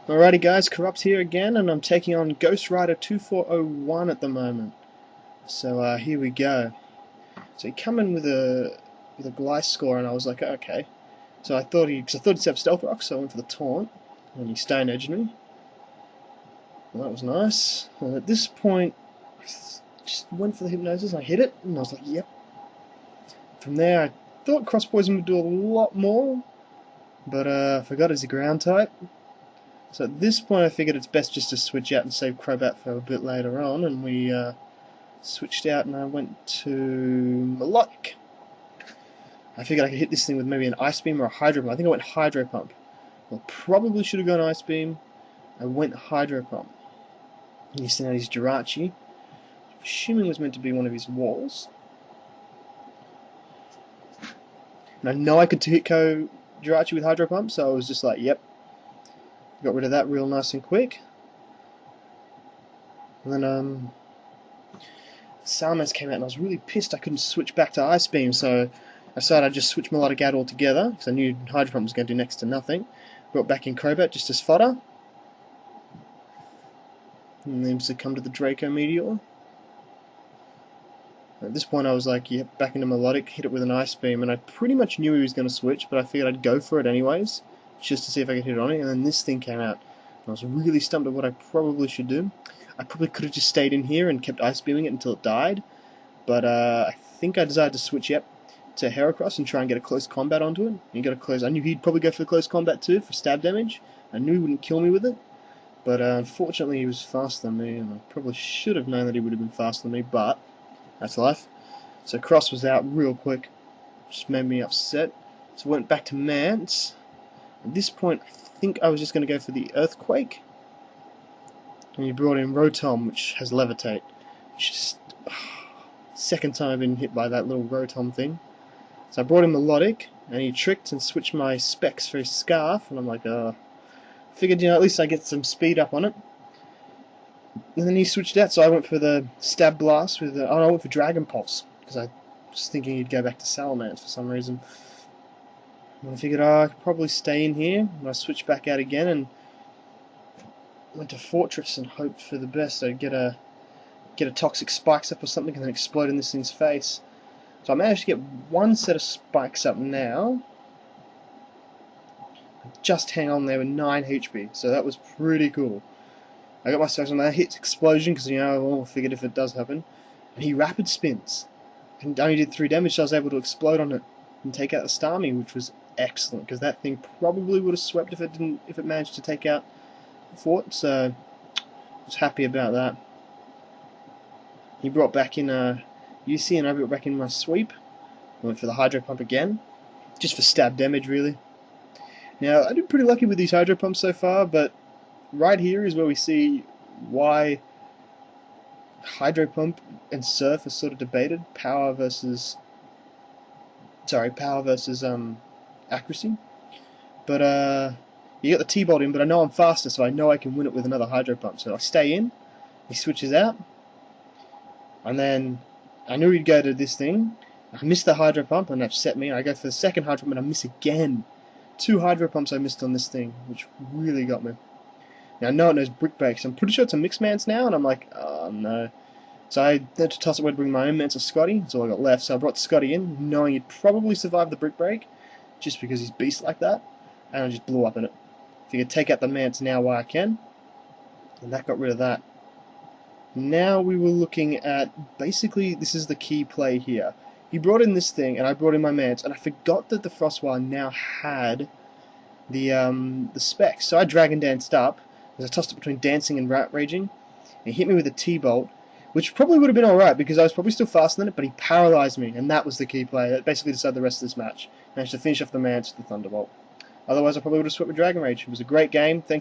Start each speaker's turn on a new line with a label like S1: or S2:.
S1: Alrighty guys, Corrupt here again, and I'm taking on Ghostrider2401 at the moment. So here we go. So he come in with a Glyce score, and I was like, okay. So I thought he'd have Stealth Rock, so I went for the taunt, and he Stone Edged me. Well, that was nice. And at this point, I just went for the Hypnosis, and I hit it, and I was like, yep. From there, I thought Cross Poison would do a lot more, but I forgot it's a ground type. So at this point I figured it's best just to switch out and save Crobat for a bit later on, and we switched out and I went to Melodic. I figured I could hit this thing with maybe an Ice Beam or a Hydro Pump. I think I went Hydro Pump. Well, probably should have gone Ice Beam. I went Hydro Pump. And you see now he's Jirachi. Assuming was meant to be one of his walls. And I know I could hit KO Jirachi with Hydro Pump, so I was just like, yep. Got rid of that real nice and quick. And then Salamence came out and I was really pissed I couldn't switch back to Ice Beam, so I decided I'd just switch Melodic out altogether, because I knew Hydro Pump was going to do next to nothing. Brought back in Crobat just as fodder. And then succumbed to the Draco Meteor. At this point I was like, yep, back into Melodic, hit it with an Ice Beam, and I pretty much knew he was going to switch, but I figured I'd go for it anyways, just to see if I could hit it on it, and then this thing came out. I was really stumped at what I probably should do. I probably could have just stayed in here and kept Ice Beaming it until it died, but I think I decided to switch to Heracross and try and get a close combat onto it. And I knew he'd probably go for close combat too, for stab damage. I knew he wouldn't kill me with it, but unfortunately he was faster than me, and I probably should have known that he would have been faster than me, but that's life. So Cross was out real quick, just made me upset. So I went back to Mance. At this point, I think I was just going to go for the Earthquake. And he brought in Rotom, which has Levitate. Which is second time I've been hit by that little Rotom thing. So I brought in Melodic, and he tricked and switched my Specs for his Scarf, and I'm like, figured, at least I get some speed up on it. And then he switched out, so I went for the Stab Blast with the... I went for Dragon Pulse, because I was thinking he'd go back to Salamence for some reason. And I figured, I could probably stay in here, and I switched back out again, and went to Fortress and hoped for the best. I'd get a Toxic Spikes up or something, and then explode in this thing's face. So I managed to get one set of Spikes up now. Just hang on there with 9 HP, so that was pretty cool. I got my Spikes on there, hit Explosion, because I figured if it does happen. And he Rapid Spins, and only did 3 damage, so I was able to explode on it and take out the Starmie, which was excellent, because that thing probably would have swept if it managed to take out Fort, so I was happy about that. He brought back in UC, and I brought back in my Sweep. I went for the Hydro Pump again, just for stab damage really. Now I've been pretty lucky with these Hydro Pumps so far, but right here is where we see why Hydro Pump and Surf are sort of debated. Power versus accuracy. But you got the T-Bolt in, but I know I'm faster, so I know I can win it with another Hydro Pump. So I stay in, he switches out, and then I knew he'd go to this thing. I missed the Hydro Pump, and that upset me. I go for the second Hydro Pump, and I miss again. 2 Hydro Pumps I missed on this thing, which really got me. Now I know it knows Brick Break, so I'm pretty sure it's a Mixed Mance now, and I'm like, oh no. So I had to toss it where to bring my own Mance of Scotty. That's all I got left. So I brought Scotty in, knowing he'd probably survive the Brick Break, just because he's beast like that, and I just blew up in it. Figured take out the Mance now while I can, and that got rid of that. Now we were looking at, basically, this is the key play here. He brought in this thing, and I brought in my Mance, and I forgot that the Frostwire now had the Specs. So I Dragon Danced up, as I tossed it between Dancing and Raging, and he hit me with a T-Bolt, which probably would have been alright, because I was probably still faster than it, but he paralyzed me, and that was the key play. That basically decided the rest of this match. Managed to finish off the Mance with the Thunderbolt. Otherwise I probably would have swept with Dragon Rage. It was a great game. Thanks